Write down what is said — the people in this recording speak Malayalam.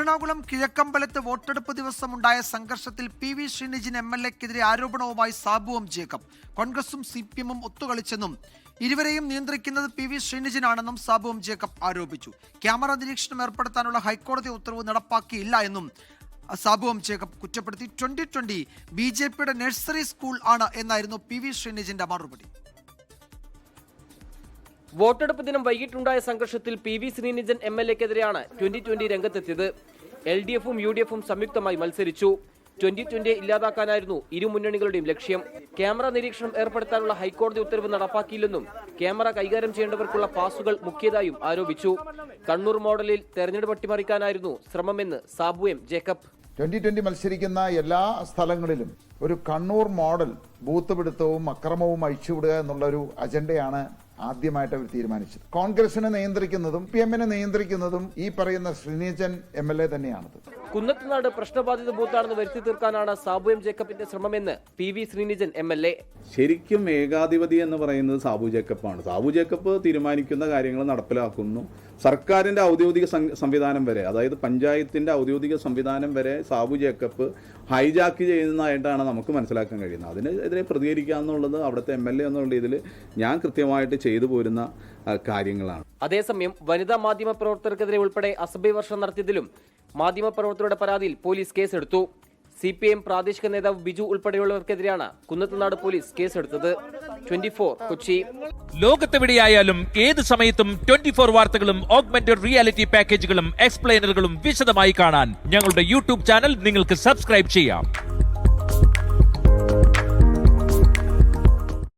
എറണാകുളം കിഴക്കമ്പലത്ത് വോട്ടെടുപ്പ് ദിവസമുണ്ടായ സംഘർഷത്തിൽ പി.വി. ശ്രീനിജിൻ എം.എൽ.എക്കെതിരെ ആരോപണവുമായി സാബു എം. ജേക്കബ്. കോൺഗ്രസും CPM-ഉം ഒത്തുകളിച്ചെന്നും ഇരുവരെയും നിയന്ത്രിക്കുന്നത് പി.വി. ശ്രീനിജിനാണെന്നും സാബു എം. ജേക്കബ് ആരോപിച്ചു. ക്യാമറ നിരീക്ഷണം ഏർപ്പെടുത്താനുള്ള ഹൈക്കോടതി ഉത്തരവ് നടപ്പാക്കിയില്ല എന്നും സാബു എം. ജേക്കബ് കുറ്റപ്പെടുത്തി. 2020 BJP-യുടെ നഴ്സറി സ്കൂൾ ആണ് എന്നായിരുന്നു പി.വി. ശ്രീനിജിന്റെ മറുപടി. വോട്ടെടുപ്പ് ദിനം വൈകിട്ടുണ്ടായ സംഘർഷത്തിൽ പി.വി. ശ്രീനിജൻ MLA-ക്കെതിരെയാണ് 2020 രംഗത്തെത്തിയത്. LDF-ഉം UDF-ഉം സംയുക്തമായി മത്സരിച്ചു. 2020 ഇല്ലാതാക്കാനായിരുന്നു ഇരു മുന്നണികളുടെയും ലക്ഷ്യം. ക്യാമറ നിരീക്ഷണം ഏർപ്പെടുത്താനുള്ള ഹൈക്കോടതി ഉത്തരവ് നടപ്പാക്കിയില്ലെന്നും ക്യാമറ കൈകാര്യം ചെയ്യേണ്ടവർക്കുള്ള പാസുകൾ മുക്കിയതായും ആരോപിച്ചു. കണ്ണൂർ മോഡലിൽ തെരഞ്ഞെടുപ്പ് അട്ടിമറിക്കാനായിരുന്നു ശ്രമമെന്ന് സാബു എം. ജേക്കബ്. 2020 മത്സരിക്കുന്ന എല്ലാ സ്ഥലങ്ങളിലും ഒരു കണ്ണൂർ മോഡൽ ബൂത്ത് പിടുത്തവും അക്രമവും അഴിച്ചുവിടുക എന്നുള്ളൊരു അജണ്ടയാണ് ആദ്യമായിട്ട് അവർ തീരുമാനിച്ചത്. കോൺഗ്രസിനെ നിയന്ത്രിക്കുന്നതും CPM-നെ നിയന്ത്രിക്കുന്നതും ഈ പറയുന്ന ശ്രീനിജൻ MLA തന്നെയാണത്. കുന്നത്തുനാട് പ്രശ്നബാധിത ബൂത്താണെന്ന് വരുത്തി തീർക്കാനാണ് സാബു എം. ജേക്കബിന്റെ ശ്രമമെന്ന് പി.വി. ശ്രീനിജൻ MLA. ശരിക്കും ഏകാധിപതി എന്ന് പറയുന്നത് സാബു ജേക്കബാണ്. സാബു ജേക്കബ് തീരുമാനിക്കുന്ന കാര്യങ്ങൾ നടപ്പിലാക്കുന്നു. സർക്കാരിന്റെ ഔദ്യോഗിക സംവിധാനം വരെ, അതായത് പഞ്ചായത്തിന്റെ ഔദ്യോഗിക സംവിധാനം വരെ സാബു ജേക്കബ് ഹൈജാക്ക് ചെയ്യുന്നതായിട്ടാണ് നമുക്ക് മനസ്സിലാക്കാൻ കഴിയുന്നത്. അതിനെതിരെ പ്രതികരിക്കുക എന്നുള്ളത് അവിടുത്തെ MLA എന്നുള്ള രീതിയിൽ ഞാൻ കൃത്യമായിട്ട് ചെയ്തു പോരുന്ന കാര്യങ്ങളാണ്. അതേസമയം വനിതാ മാധ്യമ പ്രവർത്തകർക്കെതിരെ ഉൾപ്പെടെ അസഭ്യവർഷം നടത്തിയതിലും മാധ്യമപ്രവർത്തകരുടെ പരാതിയിൽ പോലീസ് കേസെടുത്തു. CPM പ്രാദേശിക നേതാവ് ബിജു ഉൾപ്പെടെയുള്ളവർക്കെതിരെയാണ് കുന്നത്തുനാട് പോലീസ് കേസെടുത്തത്. 24 കൊച്ചി. ലോകത്തെവിടെയായാലും ഏത് സമയത്തും 24 വാർത്തകളും ഓഗ്മെന്റഡ് റിയാലിറ്റി പാക്കേജുകളും എക്സ്പ്ലെയിനറുകളും വിശദമായി കാണാൻ ഞങ്ങളുടെ YouTube ചാനൽ നിങ്ങൾക്ക് സബ്സ്ക്രൈബ് ചെയ്യാം.